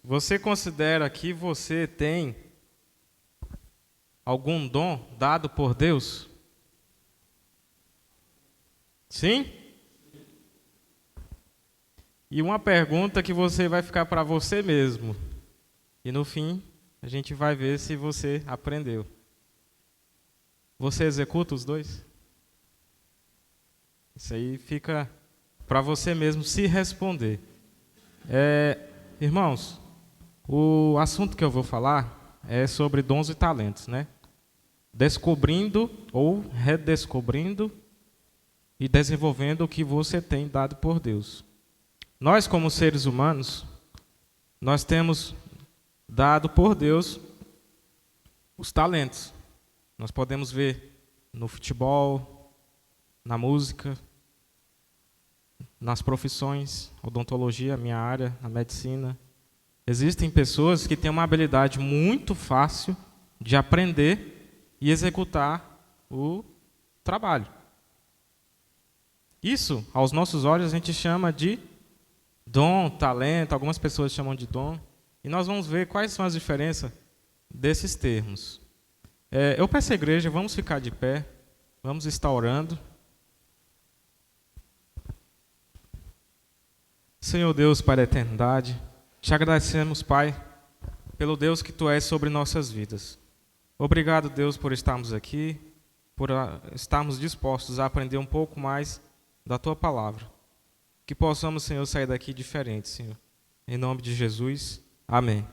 Você considera que você tem algum dom dado por Deus? Sim? E uma pergunta que você vai ficar para você mesmo. E no fim, a gente vai ver se você aprendeu. Você executa os dois? Isso aí fica para você mesmo se responder. Irmãos, o assunto que eu vou falar é sobre dons e talentos, né? Descobrindo ou redescobrindo e desenvolvendo o que você tem dado por Deus. Nós, como seres humanos, nós temos dado por Deus os talentos. Nós podemos ver no futebol, na música, nas profissões, odontologia, minha área, na medicina. Existem pessoas que têm uma habilidade muito fácil de aprender e executar o trabalho. Isso, aos nossos olhos, a gente chama de dom, talento, algumas pessoas chamam de dom. E nós vamos ver quais são as diferenças desses termos. Eu peço à igreja, vamos ficar de pé, vamos estar orando. Senhor Deus, Pai da eternidade, te agradecemos, Pai, pelo Deus que Tu és sobre nossas vidas. Obrigado, Deus, por estarmos aqui, por estarmos dispostos a aprender um pouco mais da Tua palavra. Que possamos, Senhor, sair daqui diferentes, Senhor. Em nome de Jesus, amém.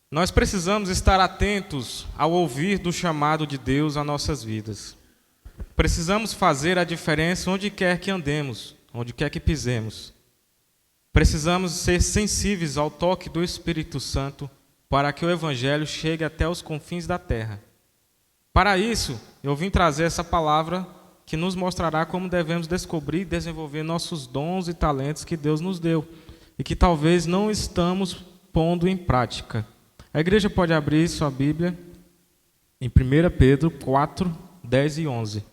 Nós precisamos estar atentos ao ouvir do chamado de Deus a nossas vidas. Precisamos fazer a diferença onde quer que andemos, onde quer que pisemos. Precisamos ser sensíveis ao toque do Espírito Santo para que o Evangelho chegue até os confins da terra. Para isso, eu vim trazer essa palavra que nos mostrará como devemos descobrir e desenvolver nossos dons e talentos que Deus nos deu e que talvez não estamos pondo em prática. A igreja pode abrir sua Bíblia em 1 Pedro 4, 10 e 11.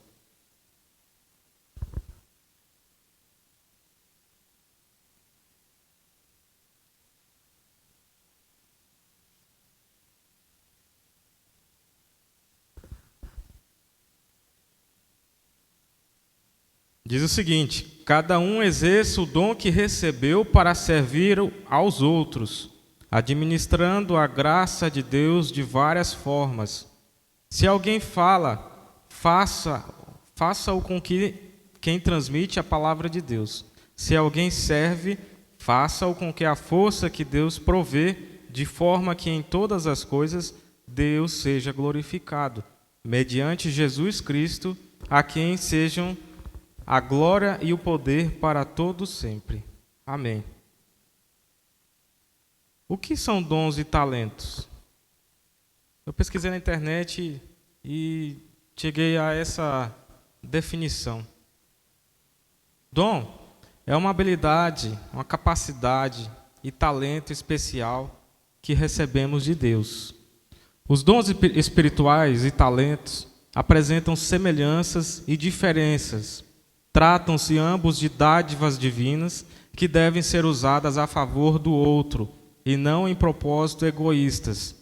Diz o seguinte: cada um exerça o dom que recebeu para servir aos outros, administrando a graça de Deus de várias formas. Se alguém fala, faça-o com quem transmite a palavra de Deus. Se alguém serve, faça-o com que a força que Deus provê, de forma que em todas as coisas Deus seja glorificado, mediante Jesus Cristo, a quem sejam a glória e o poder para todos sempre. Amém. O que são dons e talentos? Eu pesquisei na internet e cheguei a essa definição. Dom é uma habilidade, uma capacidade e talento especial que recebemos de Deus. Os dons espirituais e talentos apresentam semelhanças e diferenças. Tratam-se ambos de dádivas divinas que devem ser usadas a favor do outro e não em propósitos egoístas.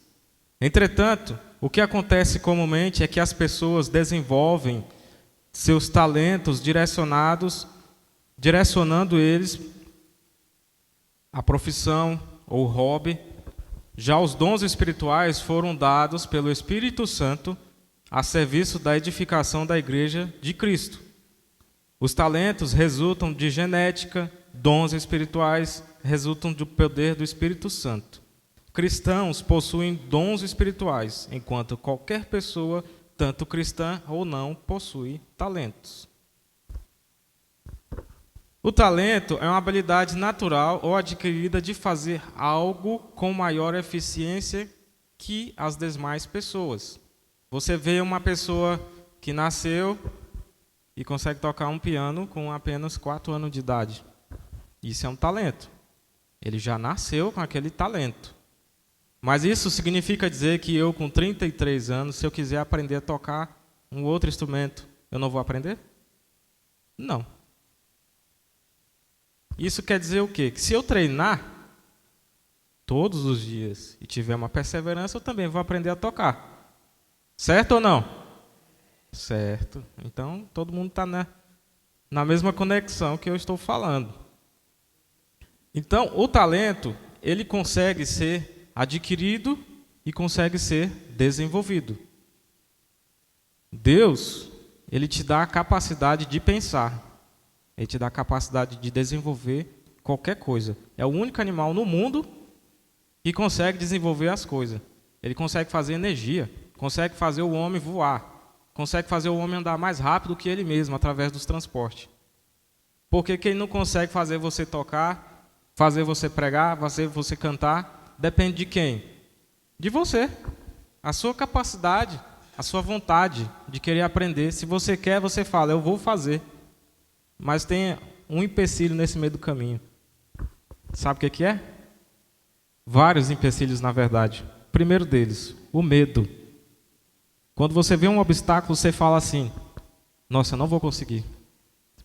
Entretanto, o que acontece comumente é que as pessoas desenvolvem seus talentos direcionando eles à profissão ou hobby. Já os dons espirituais foram dados pelo Espírito Santo a serviço da edificação da Igreja de Cristo. Os talentos resultam de genética, dons espirituais resultam do poder do Espírito Santo. Cristãos possuem dons espirituais, enquanto qualquer pessoa, tanto cristã ou não, possui talentos. O talento é uma habilidade natural ou adquirida de fazer algo com maior eficiência que as demais pessoas. Você vê uma pessoa que nasceu e consegue tocar um piano com apenas 4 anos de idade. Isso é um talento. Ele já nasceu com aquele talento. Mas isso significa dizer que eu, com 33 anos, se eu quiser aprender a tocar um outro instrumento, eu não vou aprender? Não. Isso quer dizer o quê? Que se eu treinar todos os dias e tiver uma perseverança, eu também vou aprender a tocar. Certo ou não? Certo. Então, todo mundo está na mesma conexão que eu estou falando. Então, o talento, ele consegue ser adquirido e consegue ser desenvolvido. Deus, ele te dá a capacidade de pensar. Ele te dá a capacidade de desenvolver qualquer coisa. É o único animal no mundo que consegue desenvolver as coisas. Ele consegue fazer energia, consegue fazer o homem voar, consegue fazer o homem andar mais rápido que ele mesmo através dos transportes. Porque quem não consegue fazer você tocar, fazer você pregar, fazer você cantar, depende de quem? De você. A sua capacidade, a sua vontade de querer aprender. Se você quer, você fala, eu vou fazer. Mas tem um empecilho nesse meio do caminho. Sabe o que é? Vários empecilhos, na verdade. O primeiro deles, o medo. Quando você vê um obstáculo, você fala assim, nossa, eu não vou conseguir.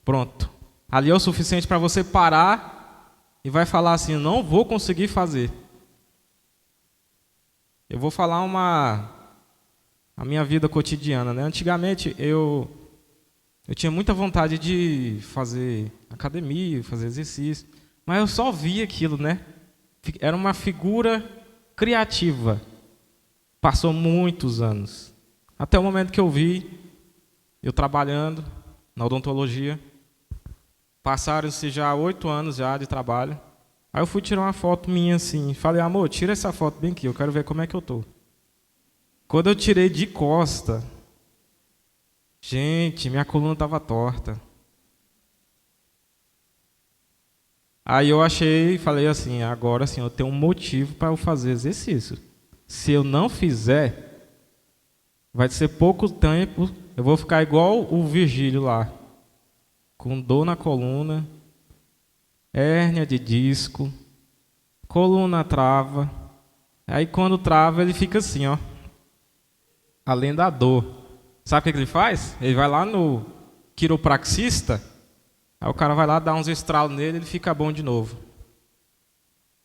Pronto. Ali é o suficiente para você parar e vai falar assim, não vou conseguir fazer. Eu vou falar a minha vida cotidiana, né? Antigamente eu tinha muita vontade de fazer academia, fazer exercício, mas eu só via aquilo, né? Era uma figura criativa. Passou muitos anos. Até o momento que eu vi, eu trabalhando na odontologia, passaram-se já 8 anos já de trabalho. Aí eu fui tirar uma foto minha assim, falei, amor, tira essa foto bem aqui, eu quero ver como é que eu tô. Quando eu tirei de costa, gente, minha coluna estava torta. Aí eu falei assim, agora sim, eu tenho um motivo para eu fazer exercício. Se eu não fizer, vai ser pouco tempo, eu vou ficar igual o Virgílio lá, com dor na coluna, hérnia de disco, coluna trava. Aí quando trava, ele fica assim, ó, além da dor. Sabe o que ele faz? Ele vai lá no quiropraxista, aí o cara vai lá dar uns estralos nele, ele fica bom de novo.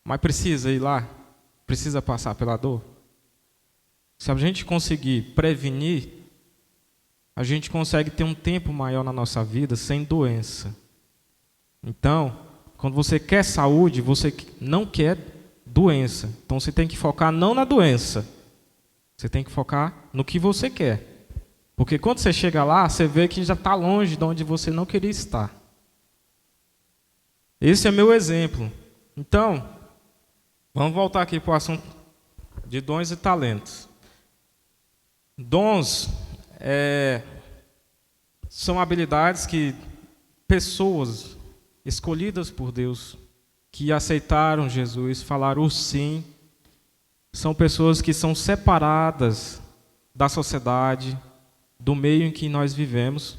Mas precisa ir lá? Precisa passar pela dor? Se a gente conseguir prevenir, a gente consegue ter um tempo maior na nossa vida sem doença. Então, quando você quer saúde, você não quer doença. Então você tem que focar não na doença. Você tem que focar no que você quer. Porque quando você chega lá, você vê que já está longe de onde você não queria estar. Esse é meu exemplo. Então, vamos voltar aqui para o assunto de dons e talentos. Dons são habilidades que pessoas escolhidas por Deus, que aceitaram Jesus, falaram o sim, são pessoas que são separadas da sociedade, do meio em que nós vivemos,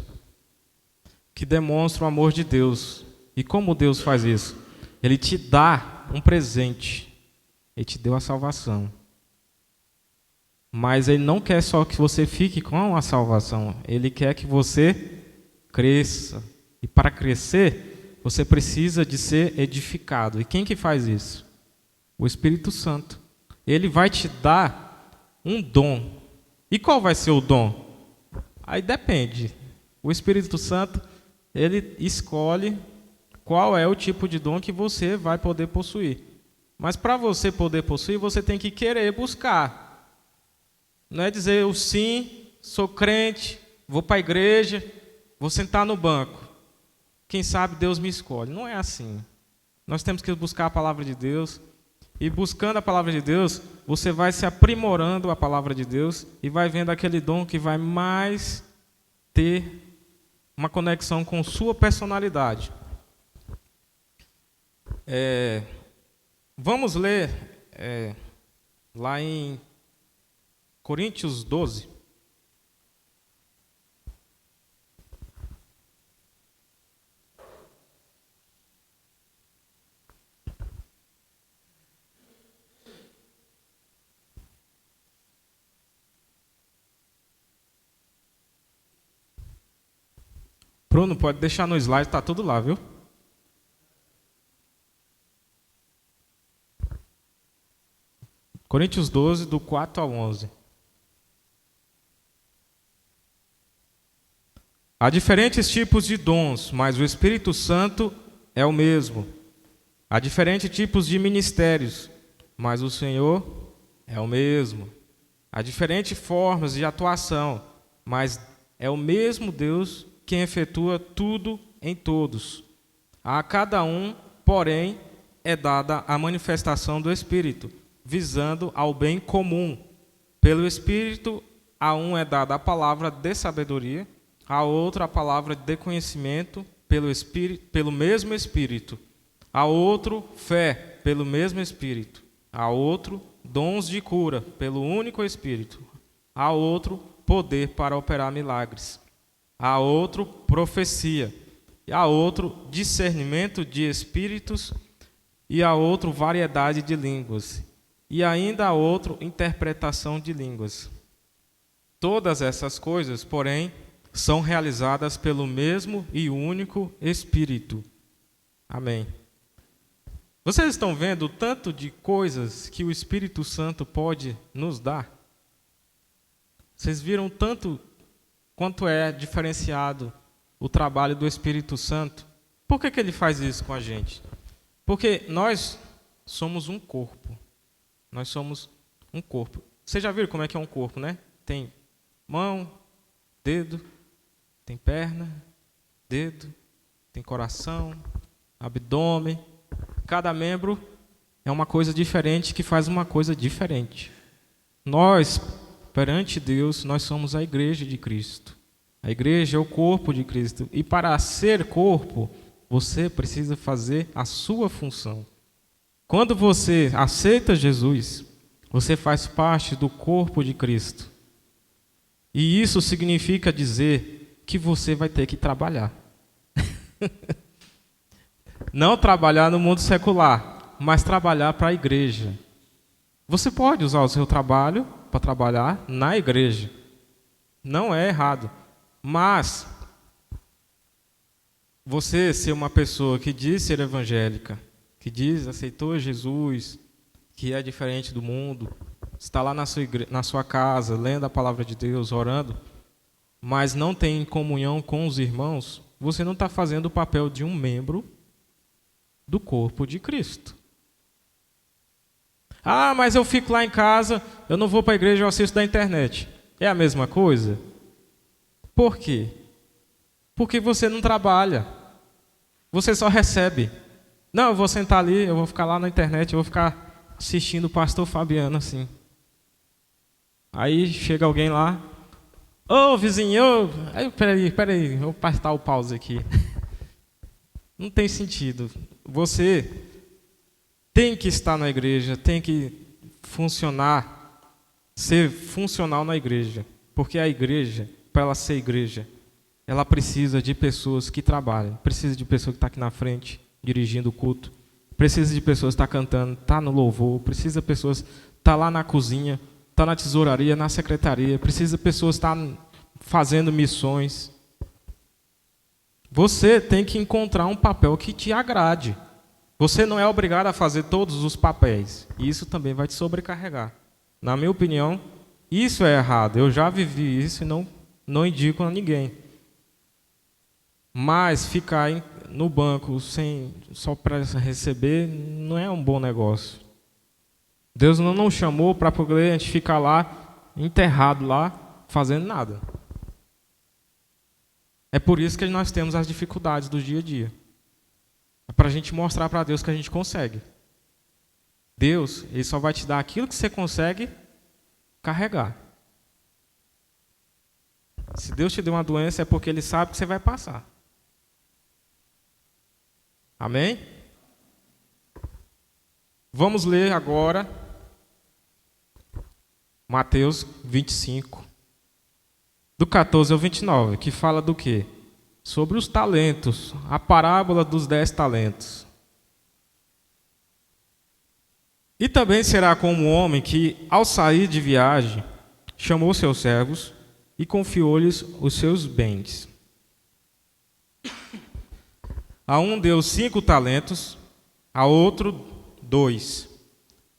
que demonstram o amor de Deus. E como Deus faz isso? Ele te dá um presente, Ele te deu a salvação. Mas Ele não quer só que você fique com a salvação, Ele quer que você cresça. E para crescer, você precisa de ser edificado. E quem que faz isso? O Espírito Santo. Ele vai te dar um dom. E qual vai ser o dom? Aí depende. O Espírito Santo, ele escolhe qual é o tipo de dom que você vai poder possuir. Mas para você poder possuir, você tem que querer buscar. Não é dizer eu sim, sou crente, vou para a igreja, vou sentar no banco. Quem sabe Deus me escolhe. Não é assim. Nós temos que buscar a palavra de Deus. E buscando a palavra de Deus, você vai se aprimorando a palavra de Deus e vai vendo aquele dom que vai mais ter uma conexão com sua personalidade. Vamos ler lá em Coríntios 12. Bruno, pode deixar no slide, está tudo lá, viu? Coríntios 12, do 4 ao 11. Há diferentes tipos de dons, mas o Espírito Santo é o mesmo. Há diferentes tipos de ministérios, mas o Senhor é o mesmo. Há diferentes formas de atuação, mas é o mesmo Deus quem efetua tudo em todos. A cada um, porém, é dada a manifestação do Espírito, visando ao bem comum. Pelo Espírito, a um é dada a palavra de sabedoria, a outro a palavra de conhecimento pelo mesmo Espírito, a outro fé pelo mesmo Espírito, a outro dons de cura pelo único Espírito, a outro poder para operar milagres, a outro profecia, e a outro discernimento de espíritos, e a outro variedade de línguas, e ainda a outro interpretação de línguas. Todas essas coisas, porém, são realizadas pelo mesmo e único Espírito. Amém. Vocês estão vendo o tanto de coisas que o Espírito Santo pode nos dar? Vocês viram tanto quanto é diferenciado o trabalho do Espírito Santo? Por que ele faz isso com a gente? Porque nós somos um corpo. Nós somos um corpo. Vocês já viram como é que é um corpo, né? Tem mão, dedo, tem perna, dedo, tem coração, abdômen. Cada membro é uma coisa diferente que faz uma coisa diferente. Nós, perante Deus, nós somos a igreja de Cristo. A igreja é o corpo de Cristo. E para ser corpo, você precisa fazer a sua função. Quando você aceita Jesus, você faz parte do corpo de Cristo. E isso significa dizer que você vai ter que trabalhar. Não trabalhar no mundo secular, mas trabalhar para a igreja. Você pode usar o seu trabalho para trabalhar na igreja. Não é errado. Mas você ser uma pessoa que diz ser evangélica, que diz aceitou Jesus, que é diferente do mundo, está lá na sua casa, lendo a palavra de Deus, orando, mas não tem comunhão com os irmãos, você não está fazendo o papel de um membro do corpo de Cristo. Ah, mas eu fico lá em casa, eu não vou para a igreja, eu assisto da internet. É a mesma coisa? Por quê? Porque você não trabalha. Você só recebe. Não, eu vou sentar ali, eu vou ficar lá na internet, eu vou ficar assistindo o pastor Fabiano assim. Aí chega alguém lá, ô vizinho, peraí, vou apertar o pause aqui. Não tem sentido. Você tem que estar na igreja, tem que funcionar, ser funcional na igreja. Porque a igreja, para ela ser igreja, ela precisa de pessoas que trabalham, precisa de pessoas que estão aqui na frente, dirigindo o culto, precisa de pessoas que estão cantando, estão no louvor, precisa de pessoas que estão lá na cozinha, estão na tesouraria, na secretaria, precisa de pessoas que estão fazendo missões. Você tem que encontrar um papel que te agrade. Você não é obrigado a fazer todos os papéis. E isso também vai te sobrecarregar. Na minha opinião, isso é errado. Eu já vivi isso e não indico a ninguém. Mas ficar no banco só para receber não é um bom negócio. Deus não nos chamou para poder a gente ficar lá, enterrado lá, fazendo nada. É por isso que nós temos as dificuldades do dia a dia. É para a gente mostrar para Deus que a gente consegue. Deus, Ele só vai te dar aquilo que você consegue carregar. Se Deus te deu uma doença, é porque Ele sabe que você vai passar. Amém? Vamos ler agora Mateus 25, do 14 ao 29, que fala do quê? Sobre os talentos, a parábola dos 10 talentos. E também será como um homem que, ao sair de viagem, chamou seus servos e confiou-lhes os seus bens. A um deu 5 talentos, a outro 2,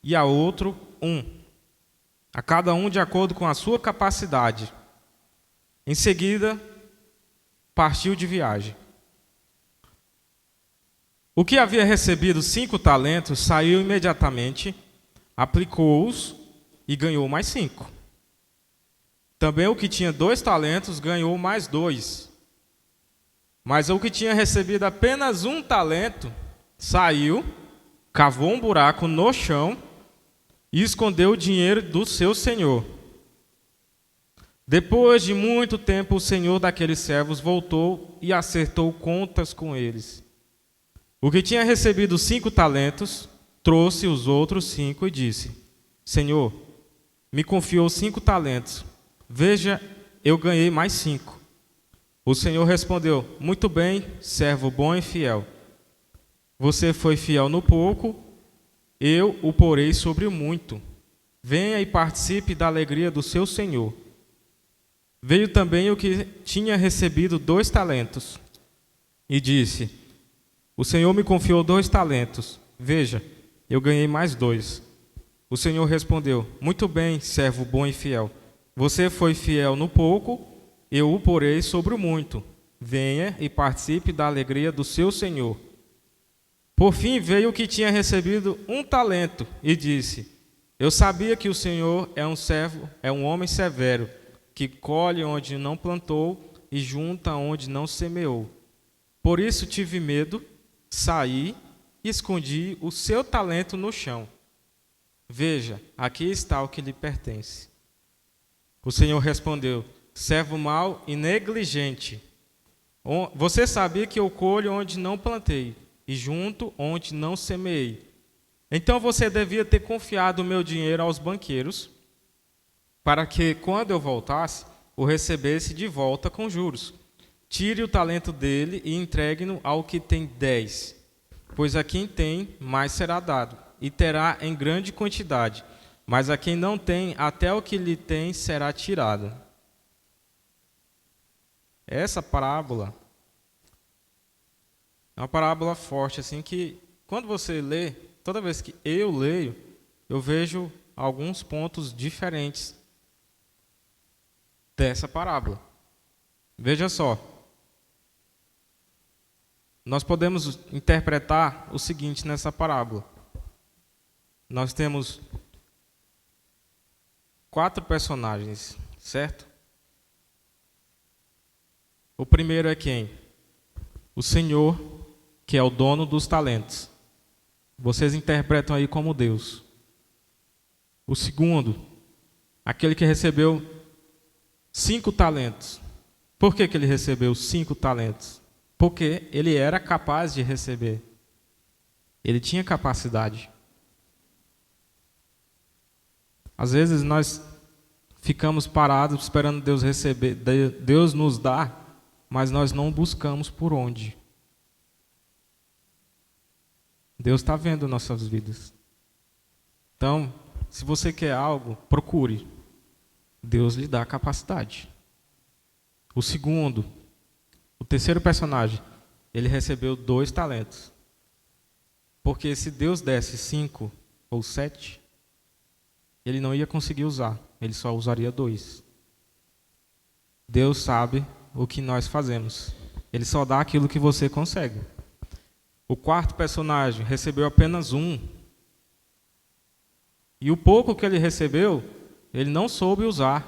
e a outro 1, a cada um de acordo com a sua capacidade. Em seguida, partiu de viagem. O que havia recebido 5 talentos saiu imediatamente, aplicou-os e ganhou mais 5. Também o que tinha 2 talentos ganhou mais 2. Mas o que tinha recebido apenas 1 talento saiu, cavou um buraco no chão e escondeu o dinheiro do seu senhor. Depois de muito tempo, o senhor daqueles servos voltou e acertou contas com eles. O que tinha recebido 5 talentos trouxe os outros 5 e disse: Senhor, me confiou 5 talentos. Veja, eu ganhei mais 5. O Senhor respondeu: Muito bem, servo bom e fiel. Você foi fiel no pouco, eu o porei sobre o muito. Venha e participe da alegria do seu Senhor. Veio também o que tinha recebido 2 talentos e disse: O Senhor me confiou 2 talentos. Veja, eu ganhei mais 2. O Senhor respondeu: Muito bem, servo bom e fiel. Você foi fiel no pouco, eu o porei sobre o muito. Venha e participe da alegria do seu Senhor. Por fim veio o que tinha recebido 1 talento e disse: Eu sabia que o Senhor é um homem severo, que colhe onde não plantou e junta onde não semeou. Por isso tive medo, saí e escondi o seu talento no chão. Veja, aqui está o que lhe pertence. O Senhor respondeu: Servo mau e negligente. Você sabia que eu colho onde não plantei e junto onde não semeei. Então você devia ter confiado o meu dinheiro aos banqueiros, para que, quando eu voltasse, o recebesse de volta com juros. Tire o talento dele e entregue-no ao que tem 10, pois a quem tem, mais será dado, e terá em grande quantidade, mas a quem não tem, até o que lhe tem será tirado. Essa parábola é uma parábola forte, assim, que quando você lê, toda vez que eu leio, eu vejo alguns pontos diferentes dessa parábola. Veja só. Nós podemos interpretar o seguinte nessa parábola. Nós temos 4 personagens, certo? O primeiro é quem? O Senhor, que é o dono dos talentos. Vocês interpretam aí como Deus. O segundo, aquele que recebeu 5 talentos. Por que ele recebeu 5 talentos? Porque ele era capaz de receber. Ele tinha capacidade. Às vezes nós ficamos parados esperando Deus receber, Deus nos dar, mas nós não buscamos por onde. Deus está vendo nossas vidas. Então, se você quer algo, procure. Deus lhe dá capacidade. O terceiro personagem, ele recebeu 2 talentos. Porque se Deus desse 5 ou 7, ele não ia conseguir usar. Ele só usaria 2. Deus sabe o que nós fazemos. Ele só dá aquilo que você consegue. O quarto personagem recebeu apenas 1. E o pouco que ele recebeu, ele não soube usar.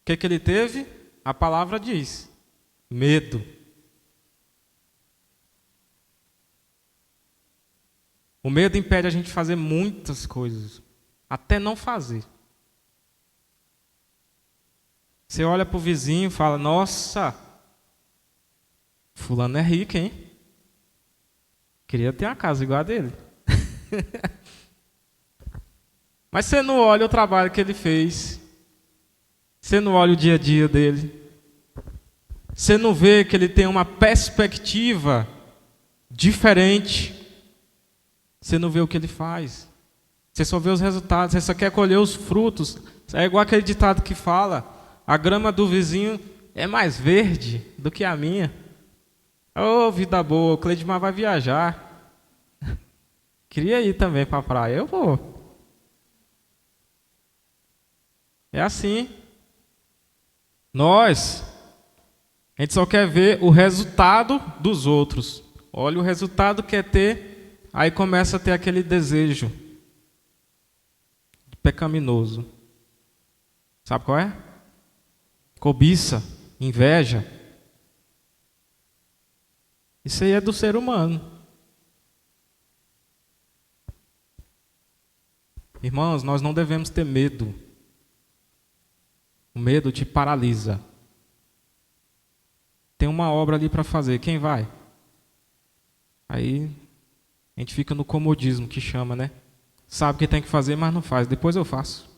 O que ele teve? A palavra diz: medo. O medo impede a gente de fazer muitas coisas, até não fazer. Você olha para o vizinho e fala: nossa, fulano é rico, hein? Queria ter uma casa igual a dele. Mas você não olha o trabalho que ele fez. Você não olha o dia a dia dele. Você não vê que ele tem uma perspectiva diferente. Você não vê o que ele faz. Você só vê os resultados. Você só quer colher os frutos. É igual aquele ditado que fala: a grama do vizinho é mais verde do que a minha. Ô, vida boa, o Cleidmar vai viajar. Queria ir também para a praia. Eu vou. É assim. A gente só quer ver o resultado dos outros. Olha o resultado que quer ter, aí começa a ter aquele desejo pecaminoso. Sabe qual é? Cobiça, inveja. Isso aí é do ser humano. Irmãos, nós não devemos ter medo. O medo te paralisa. Tem uma obra ali para fazer, quem vai? Aí a gente fica no comodismo que chama, né? Sabe o que tem que fazer, mas não faz. Depois eu faço.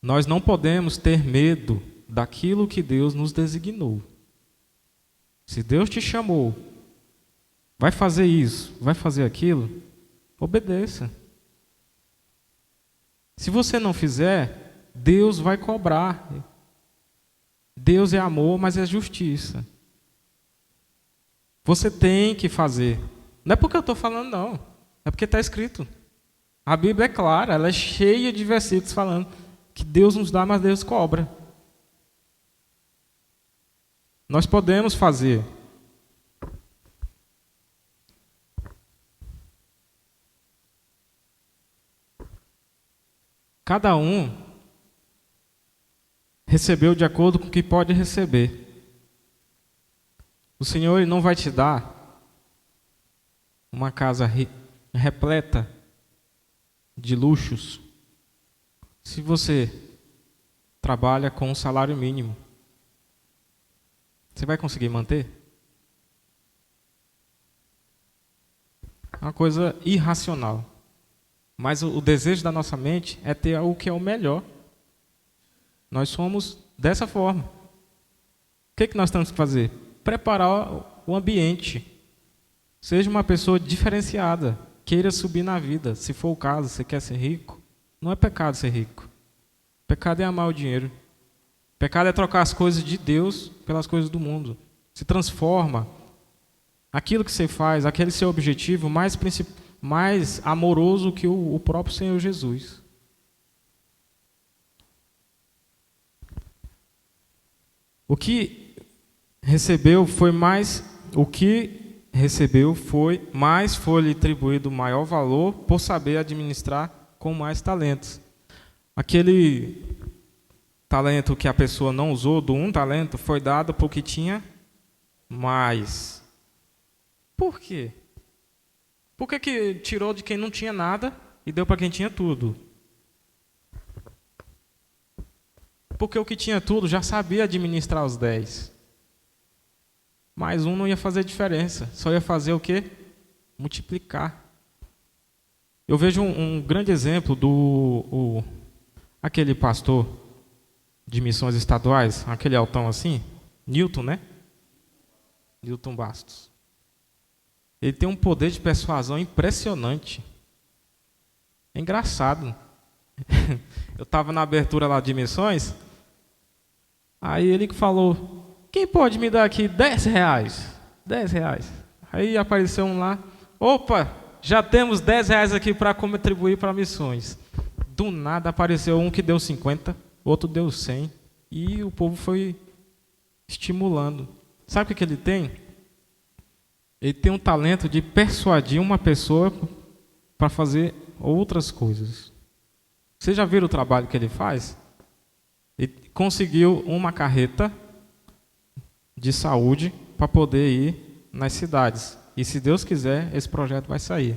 Nós não podemos ter medo daquilo que Deus nos designou. Se Deus te chamou, vai fazer isso, vai fazer aquilo, obedeça. Se você não fizer, Deus vai cobrar. Deus é amor, mas é justiça. Você tem que fazer. Não é porque eu estou falando, não. É porque está escrito. A Bíblia é clara, ela é cheia de versículos falando que Deus nos dá, mas Deus cobra. Nós podemos fazer. Cada um recebeu de acordo com o que pode receber. O Senhor ele não vai te dar uma casa repleta de luxos se você trabalha com um salário mínimo. Você vai conseguir manter? É uma coisa irracional. Mas o desejo da nossa mente é ter o que é o melhor. Nós somos dessa forma. O que nós temos que fazer? Preparar o ambiente. Seja uma pessoa diferenciada. Queira subir na vida. Se for o caso, você quer ser rico? Não é pecado ser rico. Pecado é amar o dinheiro. Pecado é trocar as coisas de Deus pelas coisas do mundo. Se transforma. Aquilo que você faz, aquele seu objetivo mais amoroso que o próprio Senhor Jesus. O que recebeu foi mais foi-lhe atribuído maior valor por saber administrar com mais talentos. Aquele talento que a pessoa não usou, do um talento, foi dado porque tinha mais. Por quê? Por que tirou de quem não tinha nada e deu para quem tinha tudo? Porque o que tinha tudo já sabia administrar os 10. Mais um não ia fazer diferença. Só ia fazer o quê? Multiplicar. Eu vejo um grande exemplo aquele pastor de missões estaduais, aquele altão assim, Newton, né? Newton Bastos. Ele tem um poder de persuasão impressionante. É engraçado. Eu estava na abertura lá de missões, aí ele falou, quem pode me dar aqui 10 reais? 10 reais. Aí apareceu um lá, opa, já temos 10 reais aqui para contribuir para missões. Do nada apareceu um que deu 50, outro deu 100, e o povo foi estimulando. Sabe o que ele tem? Ele tem um talento de persuadir uma pessoa para fazer outras coisas. Vocês já viram o trabalho que ele faz? Ele conseguiu uma carreta de saúde para poder ir nas cidades. E se Deus quiser, esse projeto vai sair.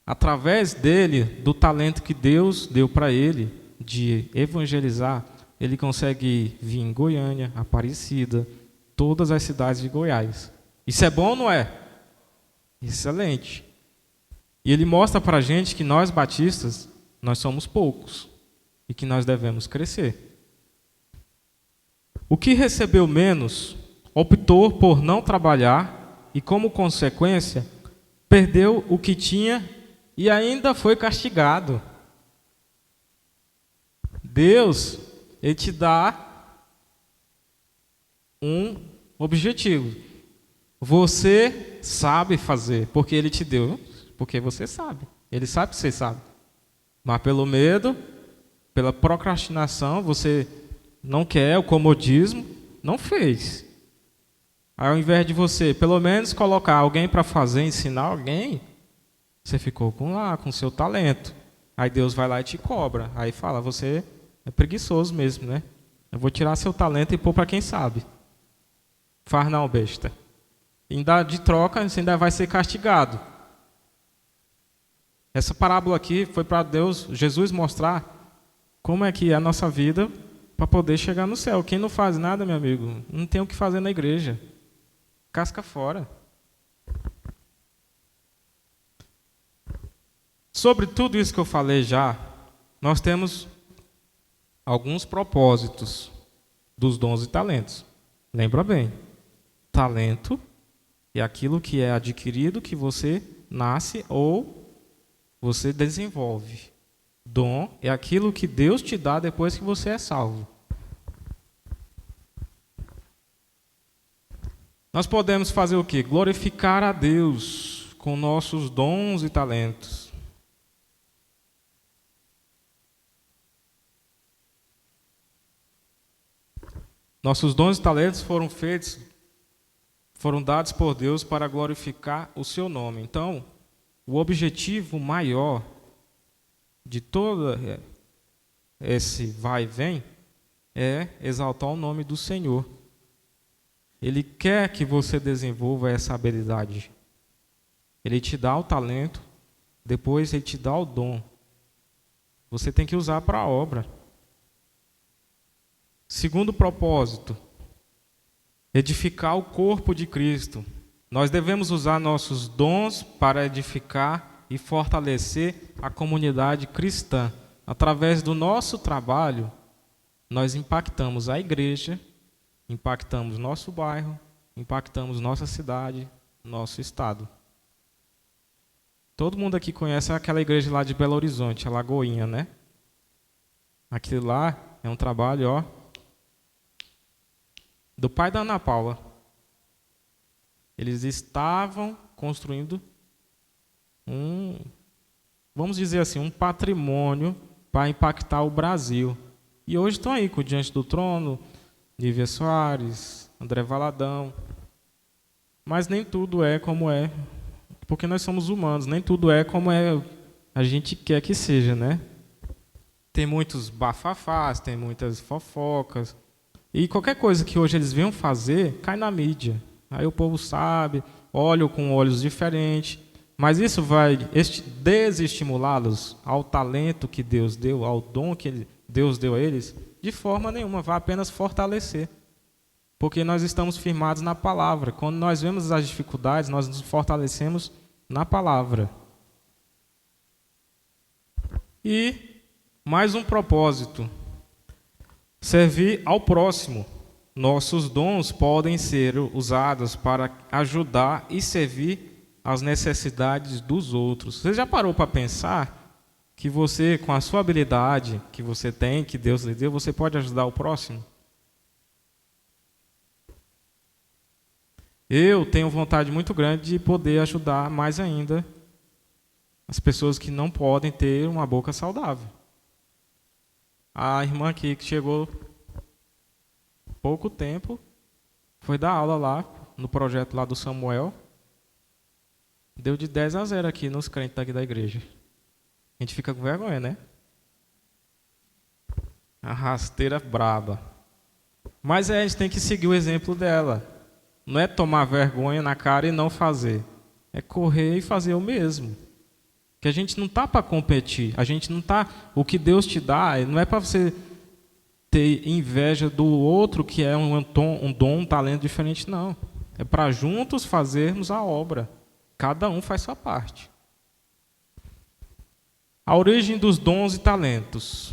Através dele, do talento que Deus deu para ele de evangelizar, ele consegue vir em Goiânia, Aparecida, todas as cidades de Goiás. Isso é bom ou não é? Excelente. E ele mostra para a gente que nós batistas, nós somos poucos e que nós devemos crescer. O que recebeu menos optou por não trabalhar e, como consequência, perdeu o que tinha e ainda foi castigado. Deus, Ele te dá um objetivo. Você sabe fazer, porque Ele te deu, porque você sabe. Ele sabe que você sabe. Mas pelo medo, pela procrastinação, você não quer, o comodismo, não fez. Aí, ao invés de você, pelo menos, colocar alguém para fazer, ensinar alguém, você ficou com o seu talento. Aí Deus vai lá e te cobra. Aí fala, você é preguiçoso mesmo, né? Eu vou tirar seu talento e pôr para quem sabe. Faz não, besta. Ainda de troca, você ainda vai ser castigado. Essa parábola aqui foi para Deus, Jesus mostrar como é que é a nossa vida para poder chegar no céu. Quem não faz nada, meu amigo, não tem o que fazer na igreja. Casca fora. Sobre tudo isso que eu falei já, nós temos alguns propósitos dos dons e talentos. Lembra bem, talento é aquilo que é adquirido, que você nasce ou você desenvolve. Dom é aquilo que Deus te dá depois que você é salvo. Nós podemos fazer o quê? Glorificar a Deus com nossos dons e talentos. Nossos dons e talentos foram dados por Deus para glorificar o seu nome. Então, o objetivo maior de todo esse vai e vem é exaltar o nome do Senhor. Ele quer que você desenvolva essa habilidade. Ele te dá o talento, depois ele te dá o dom. Você tem que usar para a obra. Segundo propósito, edificar o corpo de Cristo. Nós devemos usar nossos dons para edificar e fortalecer a comunidade cristã. Através do nosso trabalho, nós impactamos a igreja, impactamos nosso bairro, impactamos nossa cidade, nosso estado. Todo mundo aqui conhece aquela igreja lá de Belo Horizonte, a Lagoinha, né? Aquilo lá é um trabalho, do pai da Ana Paula. Eles estavam construindo vamos dizer assim, um patrimônio para impactar o Brasil. E hoje estão aí, diante do trono, Nívia Soares, André Valadão. Mas nem tudo é como é, porque nós somos humanos, nem tudo é como a gente quer que seja, né? Tem muitos bafafás, tem muitas fofocas. E qualquer coisa que hoje eles venham fazer, cai na mídia. Aí o povo sabe, olha com olhos diferentes. Mas isso vai desestimulá-los ao talento que Deus deu, ao dom que Deus deu a eles? De forma nenhuma, vai apenas fortalecer. Porque nós estamos firmados na palavra. Quando nós vemos as dificuldades, nós nos fortalecemos na palavra. E mais um propósito: servir ao próximo. Nossos dons podem ser usados para ajudar e servir às necessidades dos outros. Você já parou para pensar que você, com a sua habilidade que você tem, que Deus lhe deu, você pode ajudar o próximo? Eu tenho vontade muito grande de poder ajudar mais ainda as pessoas que não podem ter uma boca saudável. A irmã aqui que chegou há pouco tempo foi dar aula lá no projeto lá do Samuel. Deu de 10-0 aqui nos crentes daqui da igreja. A gente fica com vergonha, né? A rasteira braba. Mas a gente tem que seguir o exemplo dela. Não é tomar vergonha na cara e não fazer. É correr e fazer o mesmo. Que a gente não está para competir. A gente não está. O que Deus te dá não é para você ter inveja do outro que é um dom, um talento diferente, não. É para juntos fazermos a obra. Cada um faz sua parte. A origem dos dons e talentos.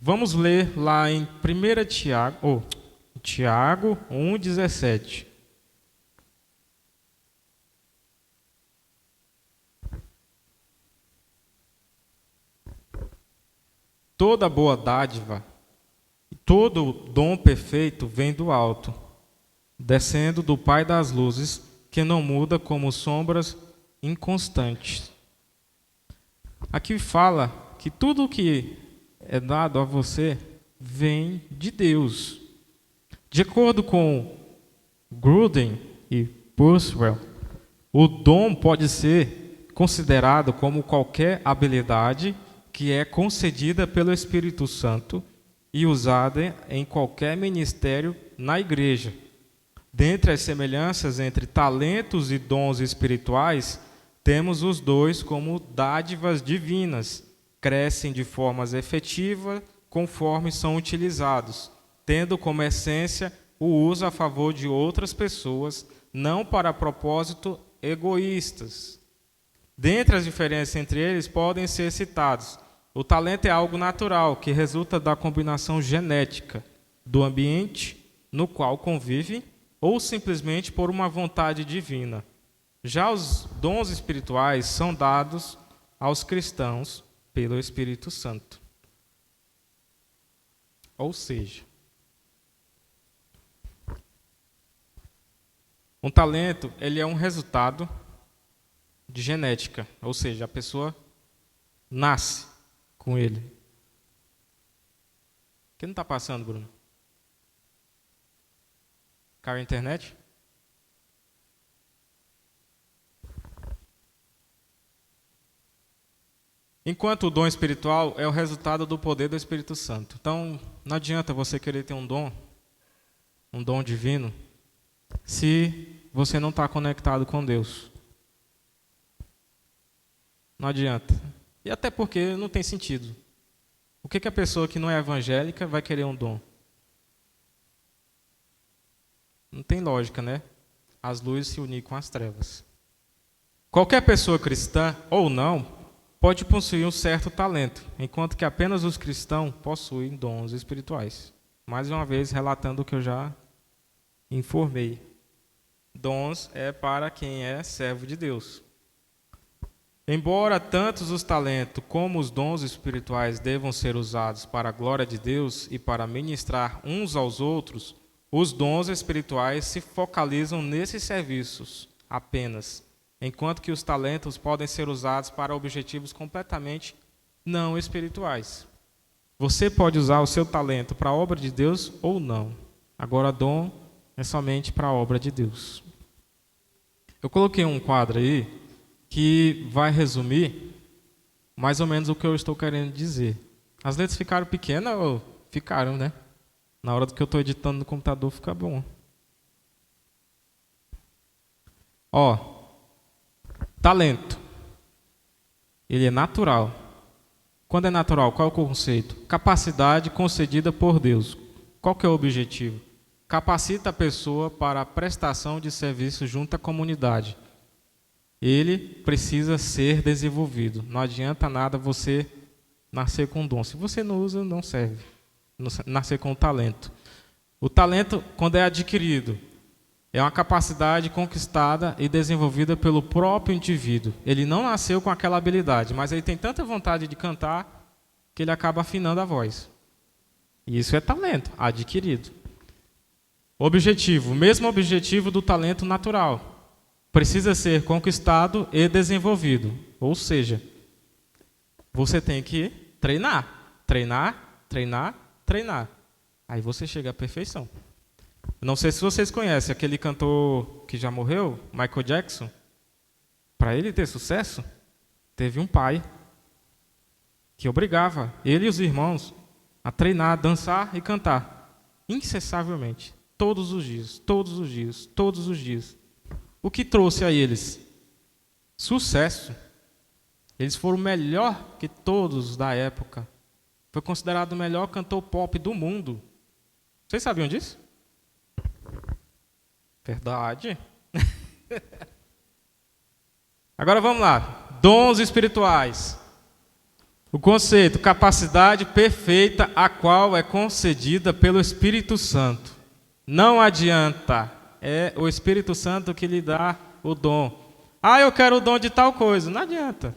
Vamos ler lá em 1 Tiago 1,17. Toda boa dádiva, todo dom perfeito vem do alto, descendo do Pai das luzes, que não muda como sombras inconstantes. Aqui fala que tudo o que é dado a você vem de Deus. De acordo com Gruden e Kurzweil, o dom pode ser considerado como qualquer habilidade que é concedida pelo Espírito Santo e usada em qualquer ministério na igreja. Dentre as semelhanças entre talentos e dons espirituais, temos os dois como dádivas divinas, crescem de formas efetivas conforme são utilizados, tendo como essência o uso a favor de outras pessoas, não para propósitos egoístas. Dentre as diferenças entre eles podem ser citados: o talento é algo natural, que resulta da combinação genética do ambiente no qual convive ou simplesmente por uma vontade divina. Já os dons espirituais são dados aos cristãos pelo Espírito Santo. Ou seja, um talento, ele é um resultado de genética, ou seja, a pessoa nasce com ele. O que não está passando, Bruno? Caiu a internet? Enquanto o dom espiritual é o resultado do poder do Espírito Santo. Então, não adianta você querer ter um dom divino, se você não está conectado com Deus. Não adianta. E até porque não tem sentido. O que a pessoa que não é evangélica vai querer um dom? Não tem lógica, né? As luzes se unir com as trevas. Qualquer pessoa cristã ou não pode possuir um certo talento, enquanto que apenas os cristãos possuem dons espirituais. Mais uma vez, relatando o que eu já informei. Dons é para quem é servo de Deus. Embora tantos os talentos como os dons espirituais devam ser usados para a glória de Deus e para ministrar uns aos outros, os dons espirituais se focalizam nesses serviços apenas, enquanto que os talentos podem ser usados para objetivos completamente não espirituais. Você pode usar o seu talento para a obra de Deus ou não. Agora, dom é somente para a obra de Deus. Eu coloquei um quadro aí que vai resumir mais ou menos o que eu estou querendo dizer. As letras ficaram pequenas ou ficaram, né? Na hora que eu estou editando no computador fica bom. Ó, talento. Ele é natural. Quando é natural, qual é o conceito? Capacidade concedida por Deus. Qual que é o objetivo? Capacita a pessoa para a prestação de serviço junto à comunidade. Ele precisa ser desenvolvido. Não adianta nada você nascer com dom. Se você não usa, não serve. Nascer com talento. O talento, quando é adquirido, é uma capacidade conquistada e desenvolvida pelo próprio indivíduo. Ele não nasceu com aquela habilidade, mas ele tem tanta vontade de cantar que ele acaba afinando a voz. E isso é talento adquirido. Objetivo, o mesmo objetivo do talento natural. Precisa ser conquistado e desenvolvido. Ou seja, você tem que treinar, treinar, treinar, treinar. Aí você chega à perfeição. Não sei se vocês conhecem aquele cantor que já morreu, Michael Jackson. Para ele ter sucesso, teve um pai que obrigava ele e os irmãos a treinar, dançar e cantar incessantemente, todos os dias, todos os dias, todos os dias. O que trouxe a eles? Sucesso. Eles foram melhor que todos da época. Foi considerado o melhor cantor pop do mundo. Vocês sabiam disso? Verdade. Agora vamos lá. Dons espirituais. O conceito, capacidade perfeita a qual é concedida pelo Espírito Santo. Não adianta. É o Espírito Santo que lhe dá o dom. Ah, eu quero o dom de tal coisa. Não adianta.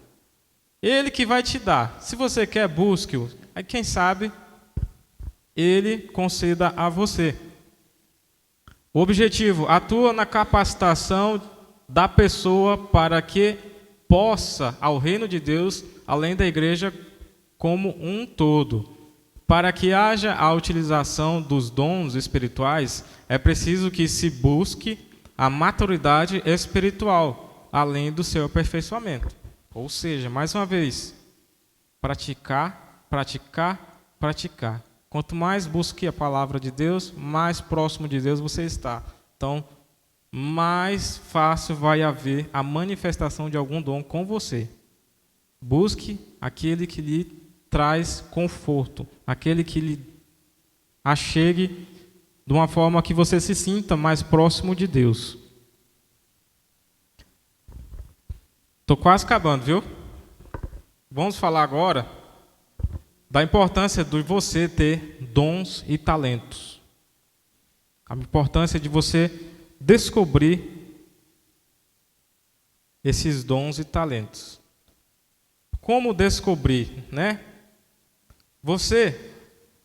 Ele que vai te dar. Se você quer, busque-o. Aí quem sabe, ele conceda a você. O objetivo atua na capacitação da pessoa para que possa, ao reino de Deus, além da igreja como um todo. Para que haja a utilização dos dons espirituais, é preciso que se busque a maturidade espiritual, além do seu aperfeiçoamento. Ou seja, mais uma vez, praticar, praticar, praticar. Quanto mais busque a palavra de Deus, mais próximo de Deus você está. Então, mais fácil vai haver a manifestação de algum dom com você. Busque aquele que lhe traz conforto, aquele que lhe achegue de uma forma que você se sinta mais próximo de Deus. Estou quase acabando, viu? Vamos falar agora da importância de você ter dons e talentos. A importância de você descobrir esses dons e talentos. Como descobrir, né? Você,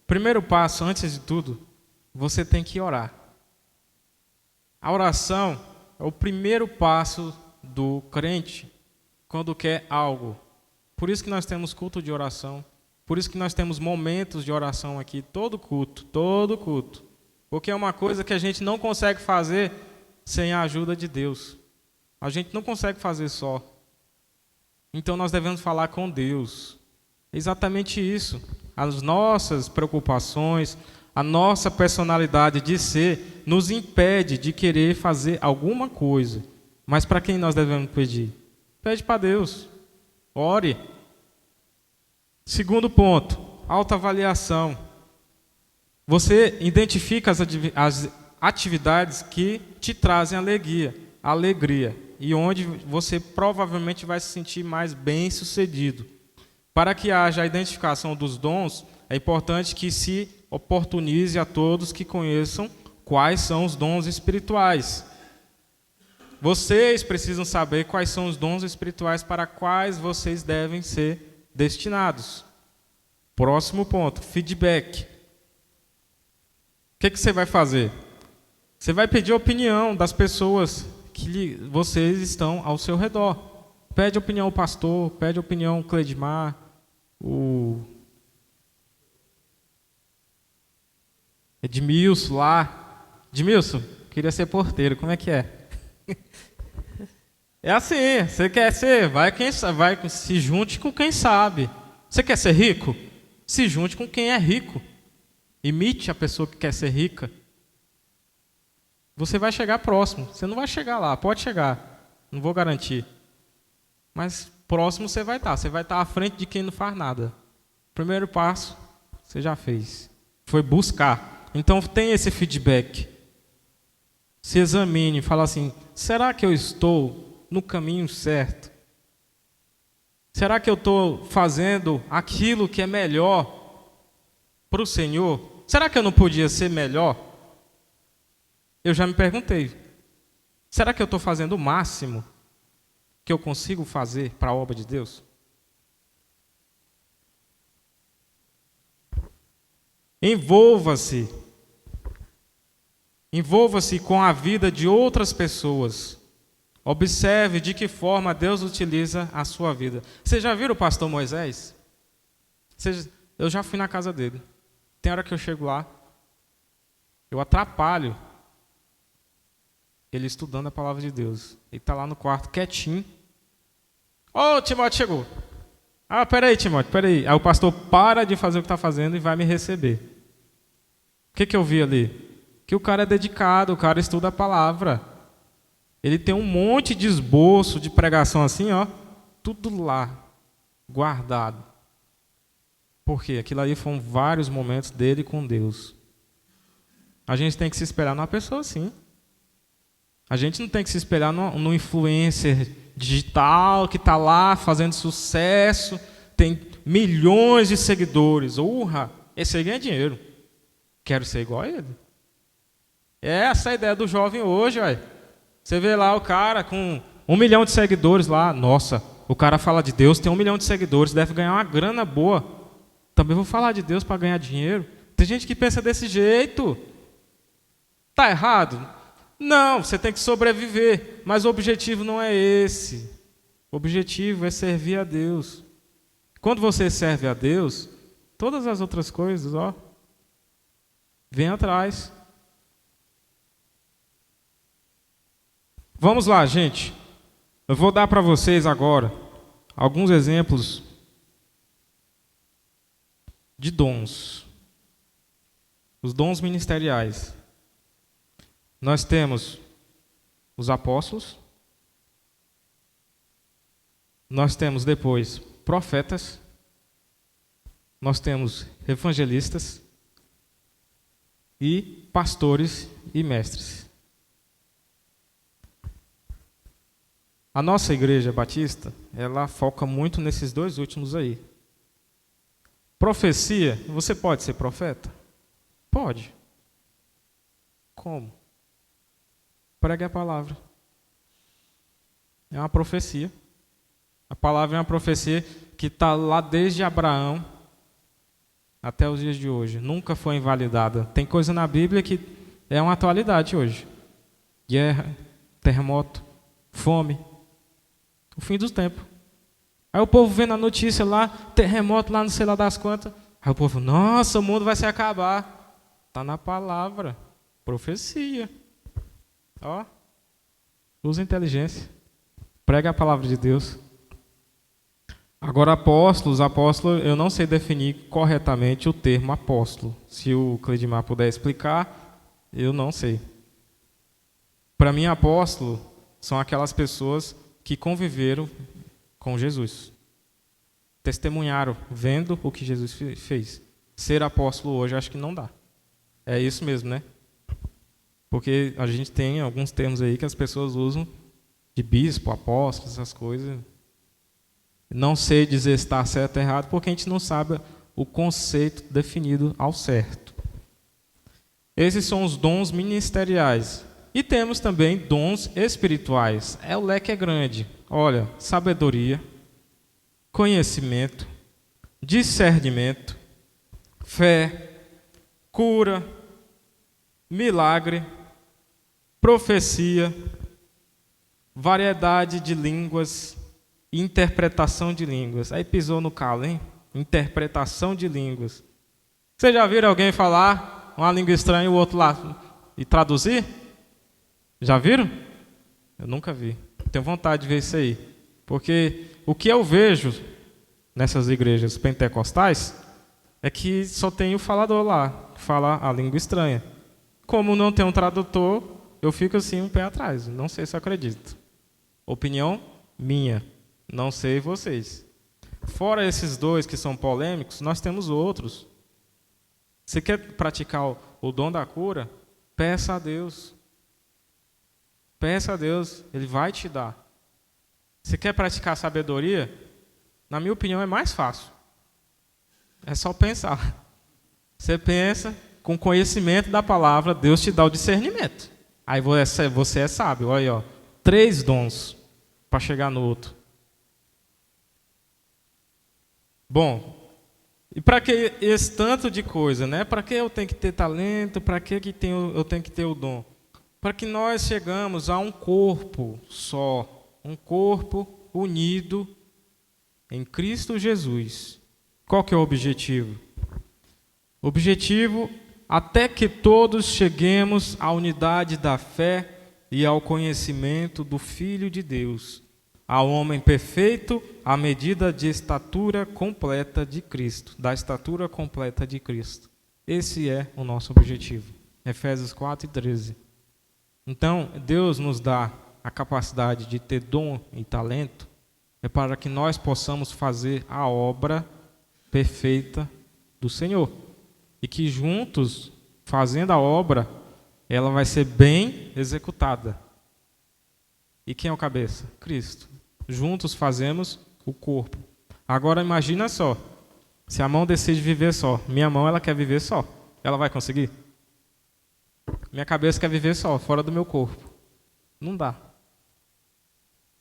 primeiro passo, antes de tudo, você tem que orar. A oração é o primeiro passo do crente quando quer algo. Por isso que nós temos culto de oração. Por isso que nós temos momentos de oração aqui, todo culto. Porque é uma coisa que a gente não consegue fazer sem a ajuda de Deus. A gente não consegue fazer só. Então nós devemos falar com Deus. É exatamente isso. As nossas preocupações, a nossa personalidade de ser, nos impede de querer fazer alguma coisa. Mas para quem nós devemos pedir? Pede para Deus. Ore. Segundo ponto, autoavaliação. Você identifica as atividades que te trazem alegria, e onde você provavelmente vai se sentir mais bem-sucedido. Para que haja a identificação dos dons, é importante que se oportunize a todos que conheçam quais são os dons espirituais. Vocês precisam saber quais são os dons espirituais para quais vocês devem ser destinados. Próximo ponto, feedback. O que você vai fazer? Você vai pedir a opinião das pessoas que vocês estão ao seu redor. Pede opinião ao pastor, pede opinião ao Cledmar, o Edmilson lá. Edmilson, queria ser porteiro, como é que é? É assim, você quer ser, vai se junte com quem sabe. Você quer ser rico? Se junte com quem é rico. Imite a pessoa que quer ser rica. Você vai chegar próximo. Você não vai chegar lá, pode chegar. Não vou garantir. Mas próximo você vai estar. Você vai estar à frente de quem não faz nada. Primeiro passo, você já fez. Foi buscar. Então tem esse feedback. Se examine, fala assim, será que eu estou no caminho certo? Será que eu estou fazendo aquilo que é melhor para o Senhor? Será que eu não podia ser melhor? Eu já me perguntei. Será que eu estou fazendo o máximo que eu consigo fazer para a obra de Deus? Envolva-se. Envolva-se com a vida de outras pessoas. Observe de que forma Deus utiliza a sua vida. Vocês já viram o pastor Moisés? Eu já fui na casa dele. Tem hora que eu chego lá, eu atrapalho ele estudando a palavra de Deus. Ele está lá no quarto, quietinho. Ô, Timóteo chegou. Ah, peraí, Timóteo, peraí. Aí o pastor para de fazer o que está fazendo e vai me receber. O que eu vi ali? Que o cara é dedicado, o cara estuda a palavra. Ele tem um monte de esboço de pregação assim, ó, tudo lá, guardado. Por quê? Aquilo ali foram vários momentos dele com Deus. A gente tem que se espelhar numa pessoa assim. A gente não tem que se espelhar no influencer digital que está lá fazendo sucesso, tem milhões de seguidores. Urra, esse aí ganha dinheiro. Quero ser igual a ele. É essa a ideia do jovem hoje, olha. Você vê lá o cara com 1 milhão de seguidores lá. Nossa, o cara fala de Deus, tem 1 milhão de seguidores, deve ganhar uma grana boa. Também vou falar de Deus para ganhar dinheiro. Tem gente que pensa desse jeito. Está errado? Não, você tem que sobreviver, mas o objetivo não é esse. O objetivo é servir a Deus. Quando você serve a Deus, todas as outras coisas, vêm atrás. Vamos lá, gente. Eu vou dar para vocês agora alguns exemplos de dons. Os dons ministeriais. Nós temos os apóstolos. Nós temos depois profetas. Nós temos evangelistas e pastores e mestres. A nossa igreja batista, ela foca muito nesses dois últimos aí. Profecia, você pode ser profeta? Pode. Como? Pregue a palavra. É uma profecia. A palavra é uma profecia que está lá desde Abraão até os dias de hoje. Nunca foi invalidada. Tem coisa na Bíblia que é uma atualidade hoje. Guerra, terremoto, fome. O fim dos tempos. Aí o povo vendo a notícia lá, terremoto lá, não sei lá das quantas. Aí o povo, nossa, o mundo vai se acabar. Está na palavra. Profecia. Usa inteligência. Prega a palavra de Deus. Agora, apóstolos, eu não sei definir corretamente o termo apóstolo. Se o Cleidmar puder explicar, eu não sei. Para mim, apóstolo são aquelas pessoas que conviveram com Jesus. Testemunharam, vendo o que Jesus fez. Ser apóstolo hoje, acho que não dá. É isso mesmo, né? Porque a gente tem alguns termos aí que as pessoas usam de bispo, apóstolo, essas coisas. Não sei dizer se está certo ou errado, porque a gente não sabe o conceito definido ao certo. Esses são os dons ministeriais. E temos também dons espirituais. O leque é grande. Olha, sabedoria, conhecimento, discernimento, fé, cura, milagre, profecia, variedade de línguas, interpretação de línguas. Aí pisou no calo, hein? Interpretação de línguas. Vocês já viram alguém falar uma língua estranha e o outro lá e traduzir? Já viram? Eu nunca vi. Tenho vontade de ver isso aí. Porque o que eu vejo nessas igrejas pentecostais é que só tem o falador lá, que fala a língua estranha. Como não tem um tradutor, eu fico assim um pé atrás. Não sei se eu acredito. Opinião minha. Não sei vocês. Fora esses dois que são polêmicos, nós temos outros. Você quer praticar o dom da cura? Peça a Deus. Peça a Deus, Ele vai te dar. Você quer praticar a sabedoria? Na minha opinião, é mais fácil. É só pensar. Você pensa, com conhecimento da palavra, Deus te dá o discernimento. Aí você é sábio. Olha aí, 3 dons para chegar no outro. Bom, e para que esse tanto de coisa, né? Para que eu tenho que ter talento? Para que eu tenho que ter o dom? Para que nós chegamos a um corpo só, um corpo unido em Cristo Jesus. Qual que é o objetivo? O objetivo, até que todos cheguemos à unidade da fé e ao conhecimento do Filho de Deus, ao homem perfeito, à medida de estatura completa de Cristo, da estatura completa de Cristo. Esse é o nosso objetivo. Efésios 4:13. Então, Deus nos dá a capacidade de ter dom e talento, é para que nós possamos fazer a obra perfeita do Senhor. E que juntos, fazendo a obra, ela vai ser bem executada. E quem é o cabeça? Cristo. Juntos fazemos o corpo. Agora imagina só, se a mão decide viver só, minha mão ela quer viver só, ela vai conseguir? Minha cabeça quer viver só, fora do meu corpo. Não dá.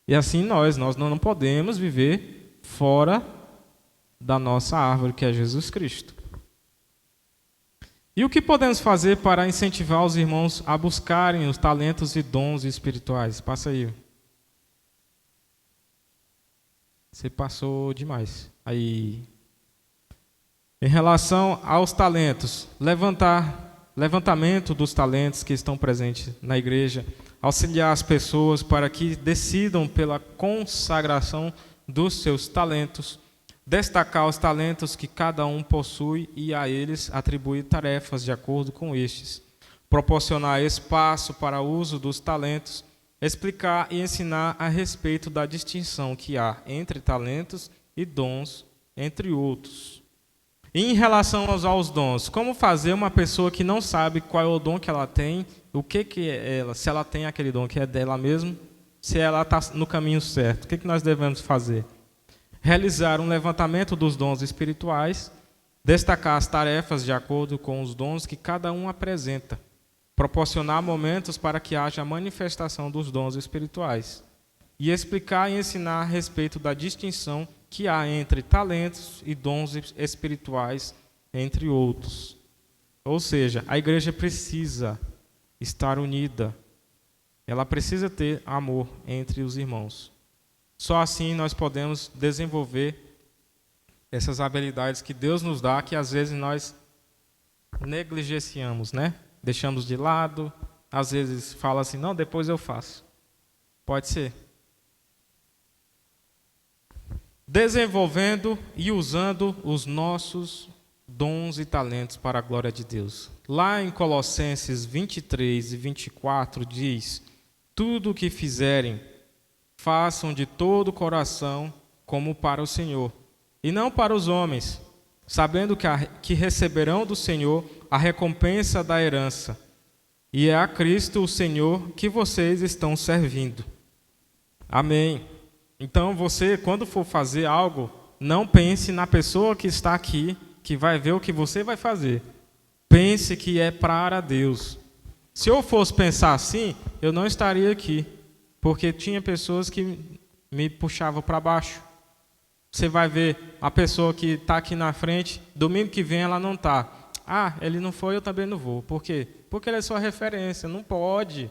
E assim nós não podemos viver fora da nossa árvore, que é Jesus Cristo. E o que podemos fazer para incentivar os irmãos a buscarem os talentos e dons espirituais? Passa aí. Você passou demais. Aí, em relação aos talentos, levantamento dos talentos que estão presentes na igreja, auxiliar as pessoas para que decidam pela consagração dos seus talentos, destacar os talentos que cada um possui e a eles atribuir tarefas de acordo com estes, proporcionar espaço para o uso dos talentos, explicar e ensinar a respeito da distinção que há entre talentos e dons, entre outros. E em relação aos dons, como fazer uma pessoa que não sabe qual é o dom que ela tem, o que é ela, se ela tem aquele dom que é dela mesma, se ela está no caminho certo, o que nós devemos fazer? Realizar um levantamento dos dons espirituais, destacar as tarefas de acordo com os dons que cada um apresenta, proporcionar momentos para que haja a manifestação dos dons espirituais e explicar e ensinar a respeito da distinção que há entre talentos e dons espirituais, entre outros. Ou seja, a igreja precisa estar unida, ela precisa ter amor entre os irmãos. Só assim nós podemos desenvolver essas habilidades que Deus nos dá, que às vezes nós negligenciamos, né? Deixamos de lado, às vezes fala assim, não, depois eu faço. Pode ser. Desenvolvendo e usando os nossos dons e talentos para a glória de Deus. Lá em Colossenses 23 e 24 diz, tudo o que fizerem, façam de todo o coração como para o Senhor, e não para os homens, sabendo que receberão do Senhor a recompensa da herança, e é a Cristo o Senhor que vocês estão servindo. Amém. Então você, quando for fazer algo, não pense na pessoa que está aqui, que vai ver o que você vai fazer. Pense que é para Deus. Se eu fosse pensar assim, eu não estaria aqui, porque tinha pessoas que me puxavam para baixo. Você vai ver a pessoa que está aqui na frente, domingo que vem ela não está. Ah, ele não foi, eu também não vou. Por quê? Porque ele é sua referência. Não pode.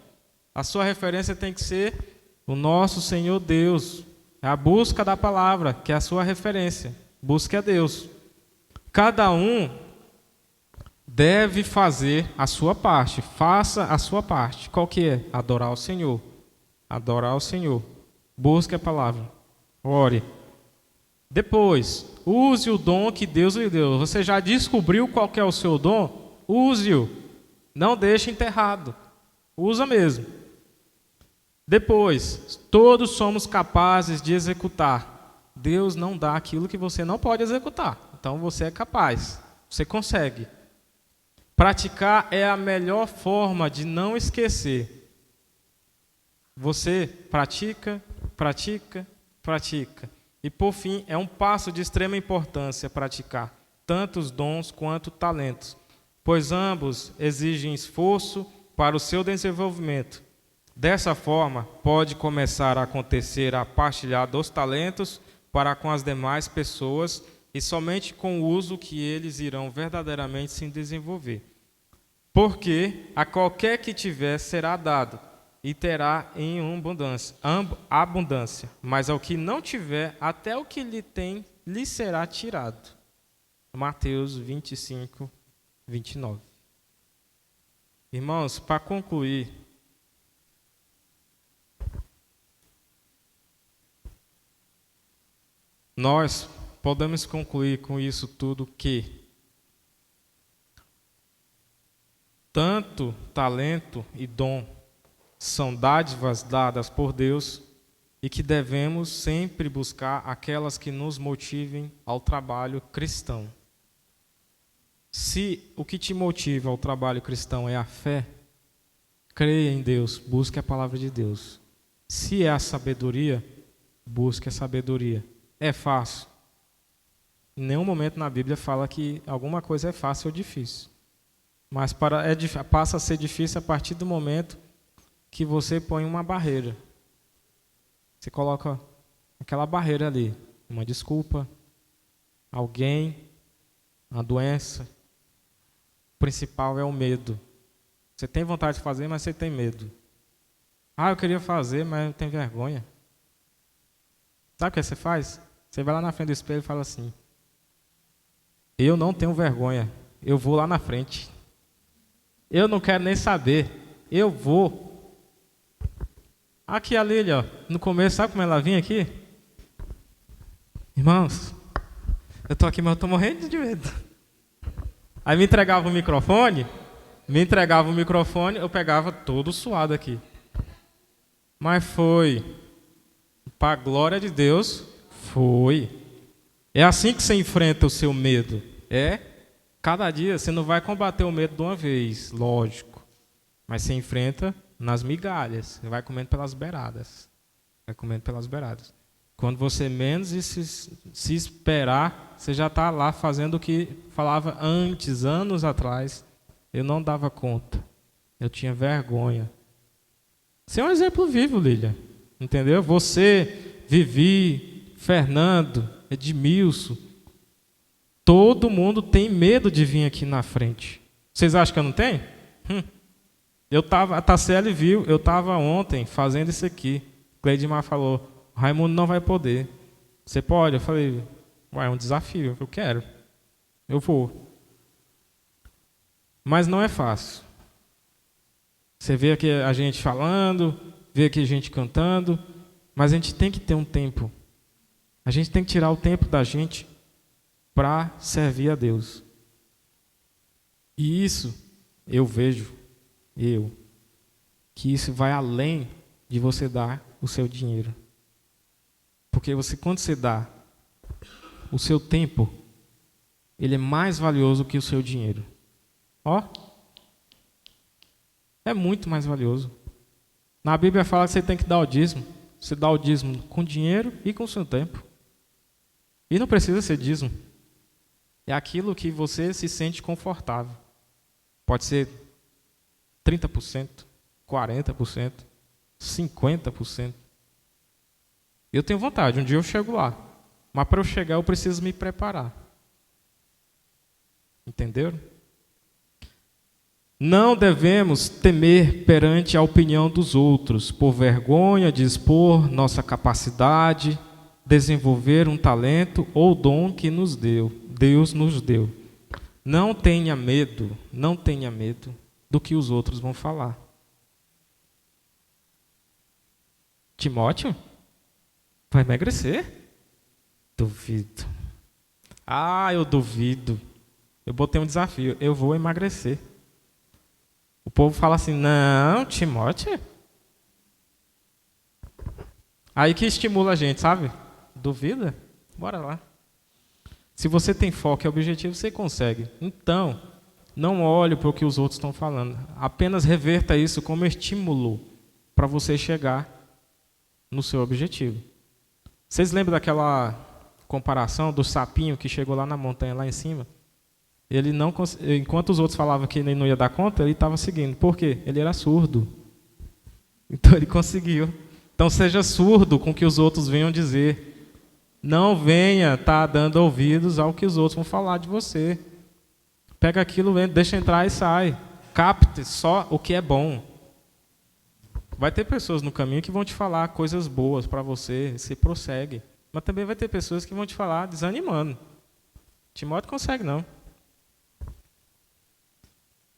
A sua referência tem que ser o nosso Senhor Deus. É a busca da palavra, que é a sua referência. Busque a Deus. Cada um deve fazer a sua parte. Faça a sua parte. Qual que é? Adorar o Senhor. Adorar o Senhor. Busque a palavra. Ore. Depois, use o dom que Deus lhe deu. Você já descobriu qual que é o seu dom? Use-o. Não deixe enterrado. Usa mesmo. Depois, todos somos capazes de executar. Deus não dá aquilo que você não pode executar. Então você é capaz. Você consegue. Praticar é a melhor forma de não esquecer. Você pratica, pratica, pratica. E por fim, é um passo de extrema importância praticar tanto os dons quanto talentos, pois ambos exigem esforço para o seu desenvolvimento. Dessa forma, pode começar a acontecer a partilhar dos talentos para com as demais pessoas e somente com o uso que eles irão verdadeiramente se desenvolver. Porque a qualquer que tiver será dado, e terá em abundância, mas ao que não tiver, até o que lhe tem, lhe será tirado. Mateus 25, 29. Irmãos, para concluir, nós podemos concluir com isso tudo que tanto talento e dom são dádivas dadas por Deus e que devemos sempre buscar aquelas que nos motivem ao trabalho cristão. Se o que te motiva ao trabalho cristão é a fé, creia em Deus, busque a palavra de Deus. Se é a sabedoria, busque a sabedoria. É fácil? Em nenhum momento na Bíblia fala que alguma coisa é fácil ou difícil. Mas passa a ser difícil a partir do momento que você põe uma barreira. Você coloca aquela barreira ali, uma desculpa, alguém, uma doença, principal é o medo. Você tem vontade de fazer, mas você tem medo. Eu queria fazer, mas eu tenho vergonha. Sabe o que você faz? Você vai lá na frente do espelho e fala assim: eu não tenho vergonha, eu vou lá na frente. Eu não quero nem saber, eu vou. Aqui a Lília, ó, no começo, sabe como ela vinha aqui? Irmãos, eu tô aqui, mas eu tô morrendo de medo. Aí me entregava o microfone, eu pegava todo suado aqui. Mas foi, para a glória de Deus, foi. É assim que você enfrenta o seu medo. Cada dia você não vai combater o medo de uma vez, lógico. Mas você enfrenta nas migalhas, você vai comendo pelas beiradas. Quando você menos se esperar, você já está lá fazendo o que falava antes, anos atrás. Eu não dava conta. Eu tinha vergonha. Você é um exemplo vivo, Lília. Entendeu? Você, Vivi, Fernando, Edmilson. Todo mundo tem medo de vir aqui na frente. Vocês acham que eu não tenho? A Tassiele viu, eu estava ontem fazendo isso aqui. Cleidimar falou: Raimundo não vai poder. Você pode? Eu falei: é um desafio, eu quero. Eu vou. Mas não é fácil. Você vê aqui a gente falando, vê aqui a gente cantando, mas a gente tem que ter um tempo. A gente tem que tirar o tempo da gente para servir a Deus. E isso, eu vejo, que isso vai além de você dar o seu dinheiro. Porque quando você dá o seu tempo, ele é mais valioso que o seu dinheiro. É muito mais valioso. Na Bíblia fala que você tem que dar o dízimo. Você dá o dízimo com dinheiro e com o seu tempo. E não precisa ser dízimo. É aquilo que você se sente confortável. Pode ser 30%, 40%, 50%. Eu tenho vontade, um dia eu chego lá. Mas para eu chegar eu preciso me preparar. Entenderam? Não devemos temer perante a opinião dos outros, por vergonha de expor nossa capacidade, desenvolver um talento ou dom que Deus nos deu. Não tenha medo do que os outros vão falar. Timóteo, vai emagrecer? Duvido. Eu duvido. Eu botei um desafio, eu vou emagrecer. O povo fala assim: não, Timóteo. Aí que estimula a gente, sabe? Duvida? Bora lá. Se você tem foco e objetivo, você consegue. Então, não olhe para o que os outros estão falando. Apenas reverta isso como estímulo para você chegar no seu objetivo. Vocês lembram daquela comparação do sapinho que chegou lá na montanha, lá em cima? Ele não, enquanto os outros falavam que ele não ia dar conta, ele estava seguindo. Por quê? Ele era surdo. Então ele conseguiu. Então seja surdo com o que os outros venham dizer. Não venha estar dando ouvidos ao que os outros vão falar de você. Pega aquilo, deixa entrar e sai. Capte só o que é bom. Vai ter pessoas no caminho que vão te falar coisas boas para você, você prossegue. Mas também vai ter pessoas que vão te falar desanimando. Timóteo consegue não.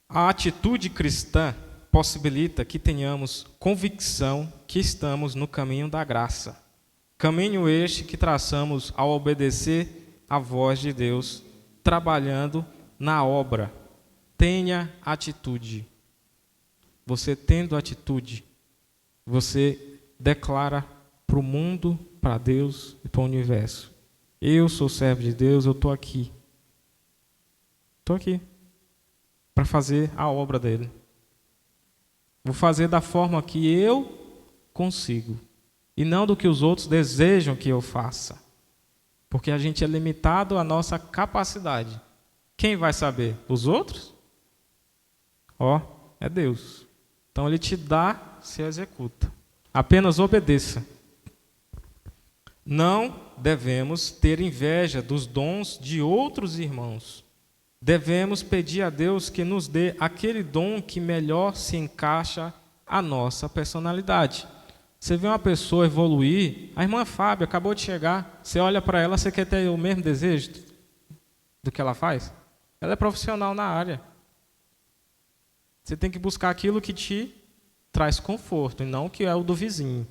A atitude cristã possibilita que tenhamos convicção que estamos no caminho da graça. Caminho este que traçamos ao obedecer à voz de Deus, trabalhando na obra. Tenha atitude. Você tendo atitude, você declara para o mundo, para Deus e para o universo: eu sou servo de Deus, eu estou aqui. Estou aqui para fazer a obra dele. Vou fazer da forma que eu consigo e não do que os outros desejam que eu faça. Porque a gente é limitado à nossa capacidade. Quem vai saber? Os outros? É Deus. Então ele te dá, você executa. Apenas obedeça. Não devemos ter inveja dos dons de outros irmãos. devemos pedir a Deus que nos dê aquele dom que melhor se encaixa à nossa personalidade. Você vê uma pessoa evoluir, a irmã Fábia acabou de chegar, você olha para ela, você quer ter o mesmo desejo do que ela faz? Ela é profissional na área. Você tem que buscar aquilo que te traz conforto e não o que é o do vizinho.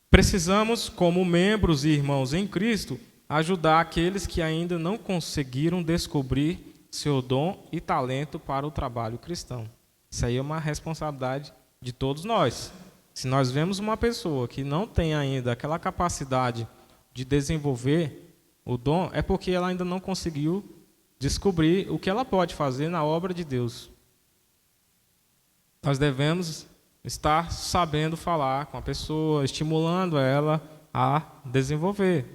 Precisamos, como membros e irmãos em Cristo, ajudar aqueles que ainda não conseguiram descobrir seu dom e talento para o trabalho cristão. Isso aí é uma responsabilidade de todos nós. Se nós vemos uma pessoa que não tem ainda aquela capacidade de desenvolver o dom, é porque ela ainda não conseguiu descobrir o que ela pode fazer na obra de Deus. Nós devemos estar sabendo falar com a pessoa, estimulando ela a desenvolver.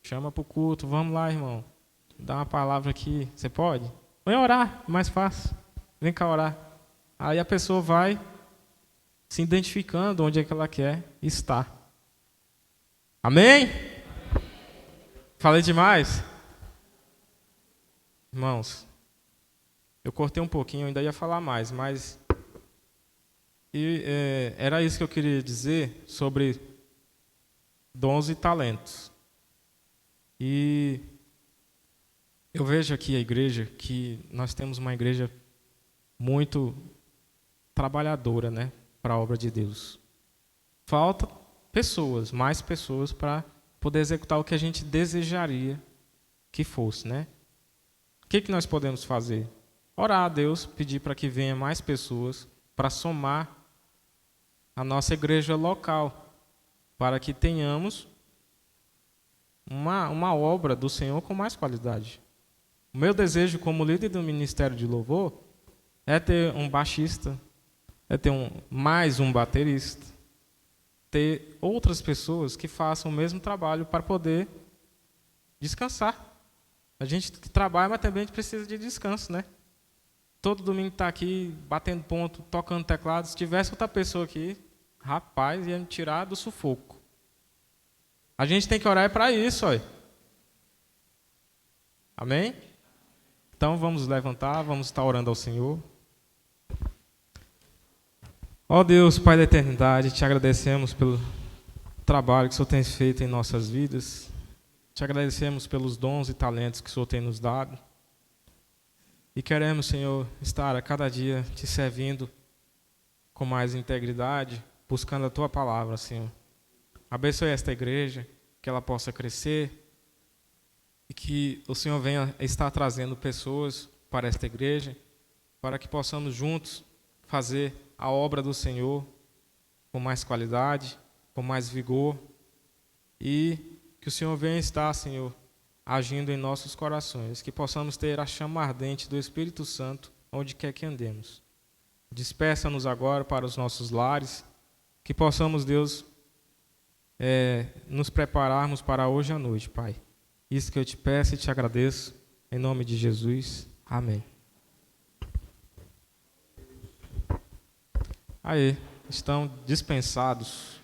Chama para o culto, vamos lá, irmão. Dá uma palavra aqui, você pode? Vem orar, mais fácil. Vem cá orar. Aí a pessoa vai se identificando onde é que ela quer estar. Amém? Falei demais? Irmãos, eu cortei um pouquinho, eu ainda ia falar mais, mas era isso que eu queria dizer sobre dons e talentos. E eu vejo aqui a igreja, que nós temos uma igreja muito trabalhadora, né, para a obra de Deus. Falta pessoas, mais pessoas, para poder executar o que a gente desejaria que fosse, né? O que nós podemos fazer? Orar a Deus, pedir para que venha mais pessoas para somar a nossa igreja local, para que tenhamos uma obra do Senhor com mais qualidade. O meu desejo como líder do Ministério de Louvor é ter um baixista, é ter mais um baterista, ter outras pessoas que façam o mesmo trabalho para poder descansar. A gente trabalha, mas também a gente precisa de descanso, né? Todo domingo está aqui, batendo ponto, tocando teclado. Se tivesse outra pessoa aqui, rapaz, ia me tirar do sufoco. A gente tem que orar para isso, olha. Amém? Então vamos levantar, vamos estar orando ao Senhor. Ó Deus, Pai da eternidade, te agradecemos pelo trabalho que o Senhor tem feito em nossas vidas. Te agradecemos pelos dons e talentos que o Senhor tem nos dado. E queremos, Senhor, estar a cada dia te servindo com mais integridade, buscando a Tua palavra, Senhor. Abençoe esta igreja, que ela possa crescer e que o Senhor venha estar trazendo pessoas para esta igreja, para que possamos juntos fazer a obra do Senhor com mais qualidade, com mais vigor, e que o Senhor venha estar, Senhor, agindo em nossos corações, que possamos ter a chama ardente do Espírito Santo onde quer que andemos. Dispersa-nos agora para os nossos lares, que possamos, Deus, nos prepararmos para hoje à noite, Pai. Isso que eu te peço e te agradeço, em nome de Jesus. Amém. Aí, estão dispensados.